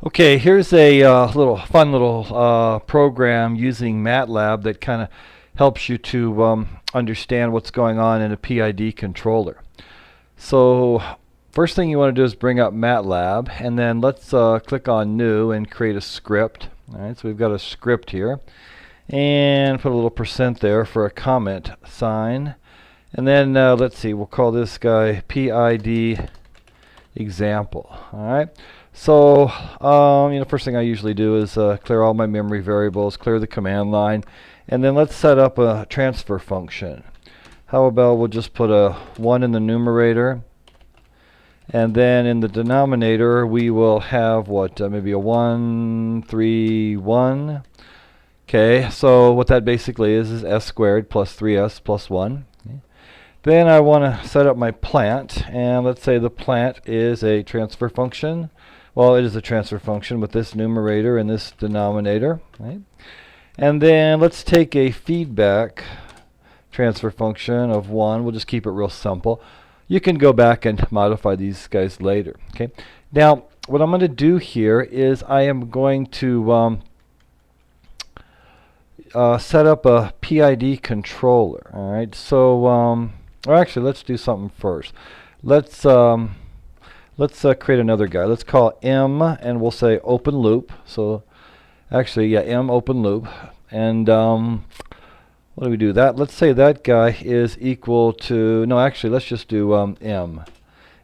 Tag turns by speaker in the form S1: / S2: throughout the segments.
S1: Okay, here's a little fun little program using MATLAB that kind of helps you to understand what's going on in a PID controller. So first thing you want to do is bring up MATLAB, and then let's click on New and create a script. All right, so we've got a script here, and put a little % there for a comment sign. And then let's see, we'll call this guy PID example. All right. So, first thing I usually do is clear all my memory variables, clear the command line, and then let's set up a transfer function. How about we'll just put a 1 in the numerator, and then in the denominator we will have what, maybe a 1, 3, 1. Okay, so what that basically is s squared plus 3s plus 1. Okay. Then I want to set up my plant, and let's say the plant is a transfer function. Well, it is a transfer function with this numerator and this denominator. Right? And then let's take a feedback transfer function of 1. We'll just keep it real simple. You can go back and modify these guys later. Okay. Now, what I'm going to do here is I am going to set up a PID controller. All right. So, or actually, let's do something first. Let's create another guy. Let's call M, and we'll say open loop. So actually, yeah, M open loop. And what do we do? That let's say that guy is equal to, no, actually, let's just do M.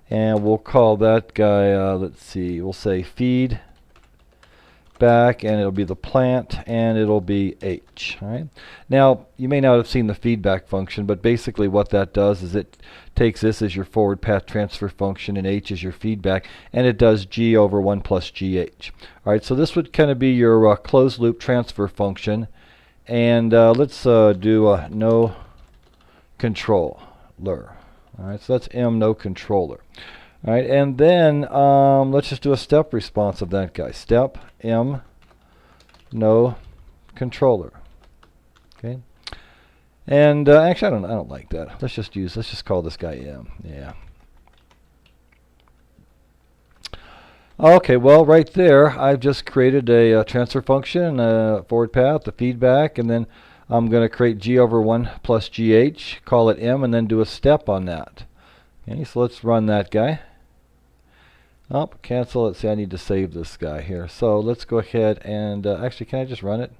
S1: And we'll call that guy, let's see, we'll say feed back, and it'll be the plant, and it'll be H. All right. Now, you may not have seen the feedback function, but basically what that does is it takes this as your forward path transfer function, and H as your feedback, and it does G over 1 plus GH. All right, so this would kind of be your closed loop transfer function, and let's do no controller. All right, so that's M no controller. All right, and then let's just do a step response of that guy. Step M, no controller. Okay, and actually, I don't like that. Let's just call this guy M. Yeah. Okay, well, right there, I've just created a transfer function, forward path, the feedback, and then I'm going to create G over 1 plus GH, call it M, and then do a step on that. Okay, so let's run that guy. Oh, cancel. Let's see, I need to save this guy here. So let's go ahead and actually, can I just run it?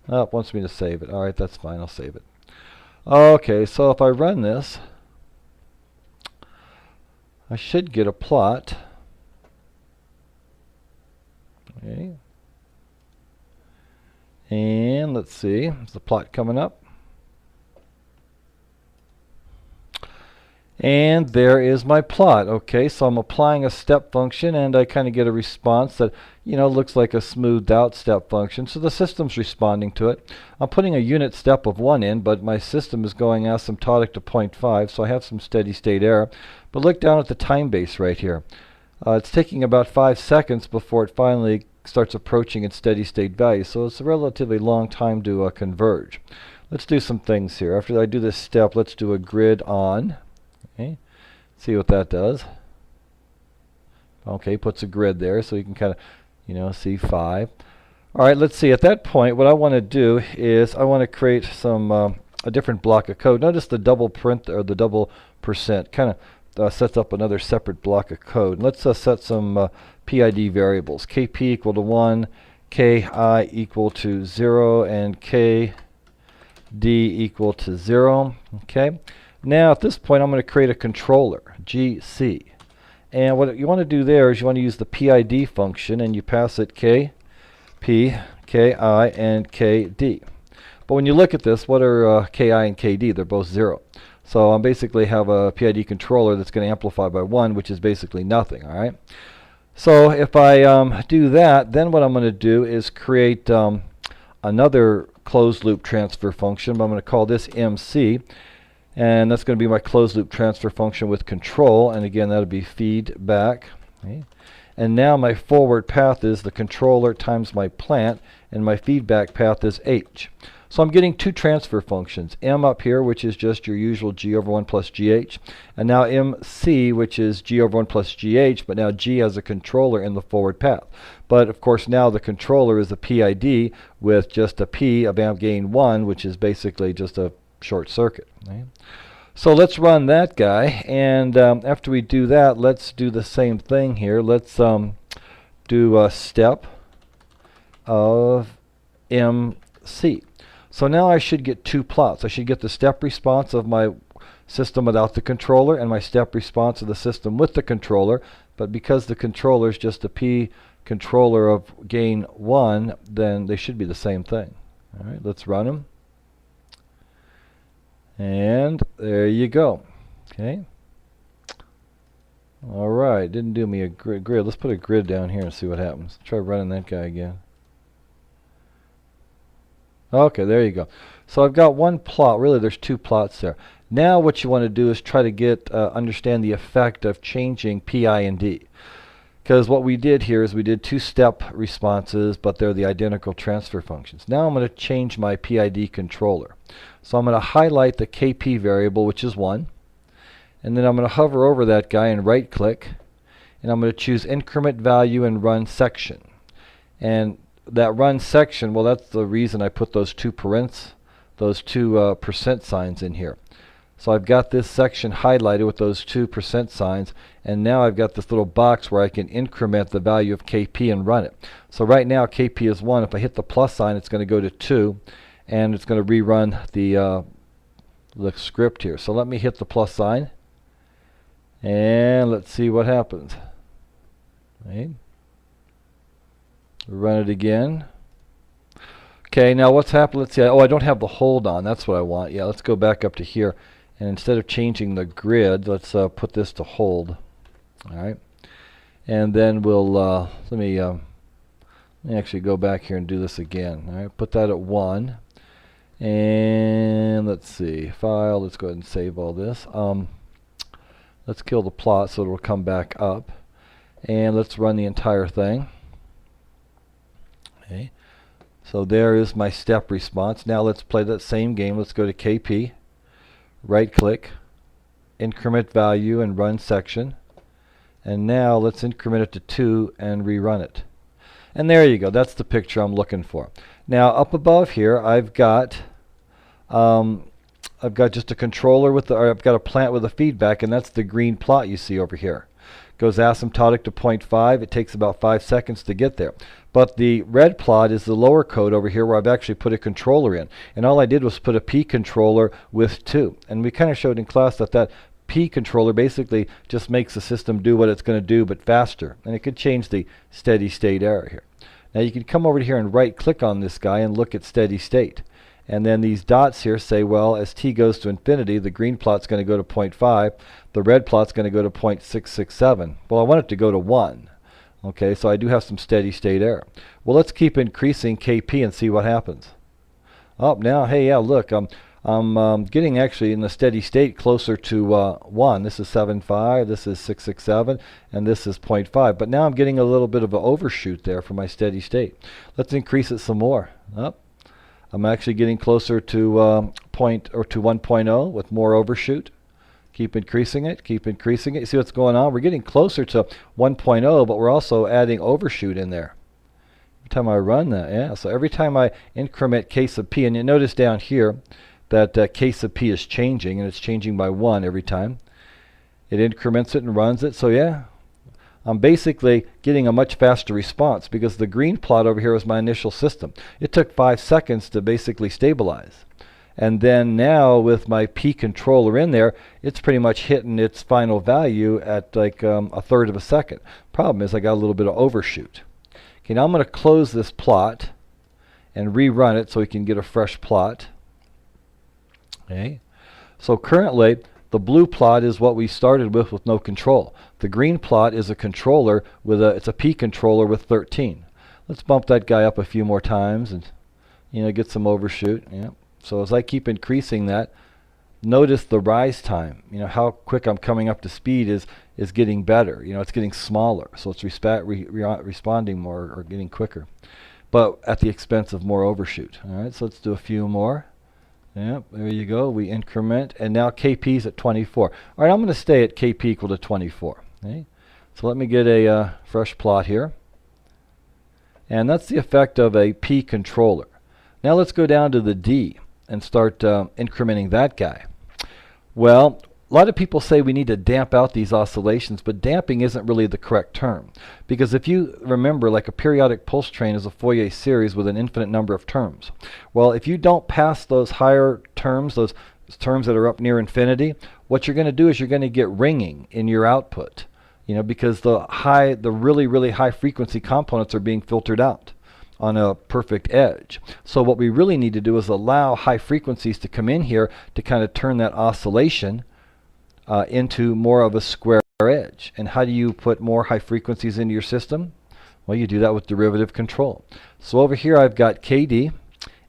S1: Oh, it wants me to save it. All right, that's fine. I'll save it. Okay, so if I run this, I should get a plot. Okay. And let's see, is the plot coming up? And there is my plot. Okay, so I'm applying a step function, and I kind of get a response that, looks like a smoothed out step function. So the system's responding to it. I'm putting a unit step of 1 in, but my system is going asymptotic to 0.5, so I have some steady state error. But look down at the time base right here. It's taking about 5 seconds before it finally starts approaching its steady state value. So it's a relatively long time to converge. Let's do some things here. After I do this step, let's do a grid on. Okay, see what that does. Okay, puts a grid there, so you can kind of, see 5. All right, let's see. At that point, what I want to do is I want to create some a different block of code. Notice the double print or the double % kind of sets up another separate block of code. Let's set some PID variables. KP equal to 1, KI equal to 0, and KD equal to 0. Okay. Now at this point I'm going to create a controller, GC. And what you want to do there is you want to use the PID function, and you pass it K, P, KI, and KD. But when you look at this, what are KI and KD? They're both 0. So I basically have a PID controller that's going to amplify by 1, which is basically nothing. All right. So if I do that, then what I'm going to do is create another closed loop transfer function. But I'm going to call this MC. And that's going to be my closed loop transfer function with control. And again, that'll be feedback. Okay. And now my forward path is the controller times my plant, and my feedback path is H. So I'm getting two transfer functions, m up here, which is just your usual g over 1 plus gh, and now mc, which is g over 1 plus gh, but now g has a controller in the forward path. But of course now the controller is a PID with just a p of amp gain 1, which is basically just a short circuit. Right? So let's run that guy, and after we do that, let's do the same thing here. Let's do a step of MC. So now I should get two plots. I should get the step response of my system without the controller and my step response of the system with the controller. But because the controller is just a P controller of gain 1, then they should be the same thing. All right, let's run them. And there you go. Okay. All right, didn't do me a grid. Let's put a grid down here and see what happens. Try running that guy again. Okay, there you go. So I've got one plot. Really, there's two plots there. Now what you want to do is try to get understand the effect of changing PI and D. Because what we did here is we did two-step responses, but they're the identical transfer functions. Now I'm going to change my PID controller. So I'm going to highlight the KP variable, which is 1. And then I'm going to hover over that guy and right-click. And I'm going to choose increment value and run section. And that run section, well, that's the reason I put those two percent signs in here. So I've got this section highlighted with those 2 percent signs, and now I've got this little box where I can increment the value of KP and run it. So right now KP is 1. If I hit the plus sign, it's going to go to 2, and it's going to rerun the script here. So let me hit the plus sign, and let's see what happens. Right. Run it again. Okay, now what's happened? Let's see. Oh, I don't have the hold on. That's what I want. Yeah, let's go back up to here. And instead of changing the grid, let's put this to hold. All right. And then we'll, let me actually go back here and do this again. All right, put that at 1. And let's see. File, let's go ahead and save all this. Let's kill the plot so it'll come back up. And let's run the entire thing. Okay, so there is my step response. Now let's play that same game. Let's go to KP, right click, increment value and run section. And now let's increment it to 2 and rerun it. And there you go. That's the picture I'm looking for. Now up above here I've got just a controller with the, or I've got a plant with a feedback, and that's the green plot you see over here. Goes asymptotic to 0.5. It takes about 5 seconds to get there. But the red plot is the lower code over here where I've actually put a controller in. And all I did was put a P controller with 2. And we kind of showed in class that that P controller basically just makes the system do what it's going to do but faster. And it could change the steady state error here. Now you can come over here and right click on this guy and look at steady state. And then these dots here say, well, as t goes to infinity, the green plot's going to go to 0.5. The red plot's going to go to 0.667. Well, I want it to go to 1. Okay, so I do have some steady state error. Well, let's keep increasing KP and see what happens. Oh, now, hey, yeah, look, I'm getting actually in the steady state closer to 1. This is 7.5, this is 6.67, and this is 0.5. But now I'm getting a little bit of an overshoot there for my steady state. Let's increase it some more. Oh, I'm actually getting closer to 1.0 with more overshoot. Keep increasing it, keep increasing it. You see what's going on? We're getting closer to 1.0, but we're also adding overshoot in there. Every time I run that, yeah. So every time I increment k sub p, and you notice down here that k sub p is changing, and it's changing by 1 every time. It increments it and runs it. So yeah, I'm basically getting a much faster response because the green plot over here was my initial system. It took 5 seconds to basically stabilize. And then now with my P controller in there, it's pretty much hitting its final value at like a third of a second. Problem is I got a little bit of overshoot. Okay, now I'm going to close this plot and rerun it so we can get a fresh plot. Okay, so currently the blue plot is what we started with no control. The green plot is a controller with it's a P controller with 13. Let's bump that guy up a few more times and get some overshoot. Yeah. So as I keep increasing that, notice the rise time. How quick I'm coming up to speed is getting better. It's getting smaller, so it's responding more or getting quicker. but at the expense of more overshoot. All right, so let's do a few more. Yep, there you go. We increment, and now Kp is at 24. All right, I'm going to stay at Kp equal to 24. Okay? So let me get a fresh plot here. And that's the effect of a P controller. Now let's go down to the D and start incrementing that guy. Well, a lot of people say we need to damp out these oscillations, but damping isn't really the correct term. Because if you remember, like a periodic pulse train is a Fourier series with an infinite number of terms. Well, if you don't pass those higher terms, those terms that are up near infinity, what you're going to do is you're going to get ringing in your output. Because the really, really high frequency components are being filtered out on a perfect edge. So what we really need to do is allow high frequencies to come in here to kind of turn that oscillation into more of a square edge. And how do you put more high frequencies into your system? Well, you do that with derivative control. So over here I've got KD,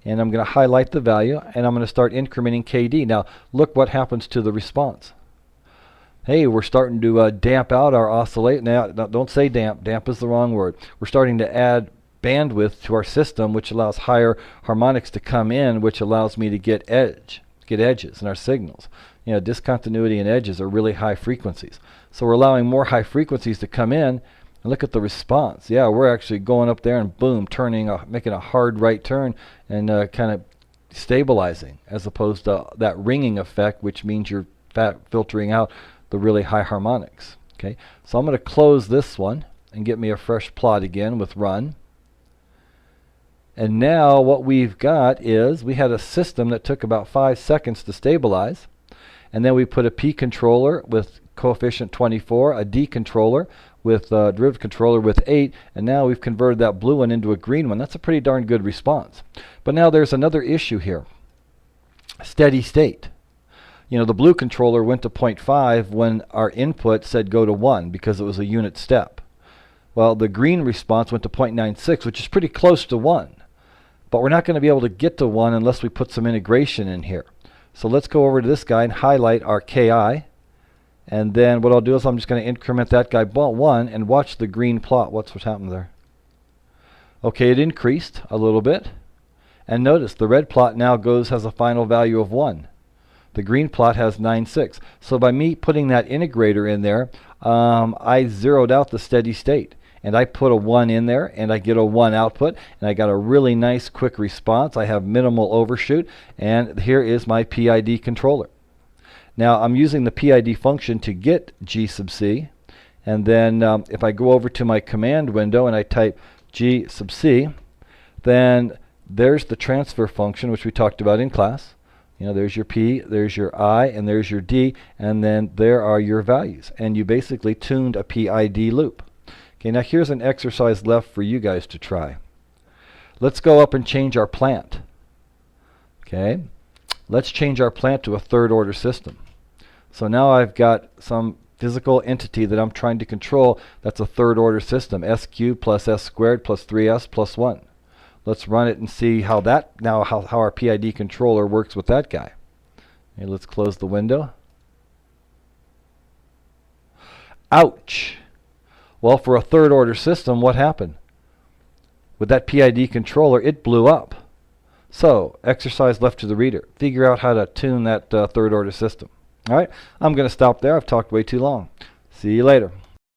S1: and I'm going to highlight the value, and I'm going to start incrementing KD. Now look what happens to the response. Hey, we're starting to damp out our oscillate. Now, don't say damp. Damp is the wrong word. We're starting to add bandwidth to our system, which allows higher harmonics to come in, which allows me to get edges in our signals. Discontinuity and edges are really high frequencies. So we're allowing more high frequencies to come in, and look at the response. Yeah, we're actually going up there and boom, making a hard right turn and kind of stabilizing, as opposed to that ringing effect, which means you're filtering out the really high harmonics. Okay, so I'm going to close this one and get me a fresh plot again with run. And now what we've got is we had a system that took about 5 seconds to stabilize, and then we put a P controller with coefficient 24, a D controller with derivative controller with 8, and now we've converted that blue one into a green one. That's a pretty darn good response. But now there's another issue here. Steady state. The blue controller went to 0.5 when our input said go to 1 because it was a unit step. Well, the green response went to 0.96, which is pretty close to 1. But we're not going to be able to get to 1 unless we put some integration in here. So let's go over to this guy and highlight our Ki. And then what I'll do is I'm just going to increment that guy 1 and watch the green plot. What's happened there? Okay, it increased a little bit. And notice the red plot now has a final value of 1. The green plot has 9.6. So by me putting that integrator in there, I zeroed out the steady state. And I put a 1 in there, and I get a 1 output, and I got a really nice quick response. I have minimal overshoot, and here is my PID controller. Now I'm using the PID function to get G sub C, and then if I go over to my command window and I type G sub C, then there's the transfer function, which we talked about in class. There's your P, there's your I, and there's your D, and then there are your values. And you basically tuned a PID loop. Okay, now here's an exercise left for you guys to try. Let's go up and change our plant. Okay, let's change our plant to a third order system. So now I've got some physical entity that I'm trying to control that's a third order system, S cubed plus S squared plus 3S plus 1. Let's run it and see how our PID controller works with that guy. Okay, let's close the window. Ouch! Well, for a third order system, what happened? With that PID controller, it blew up. So, exercise left to the reader. Figure out how to tune that third order system. All right, I'm going to stop there. I've talked way too long. See you later.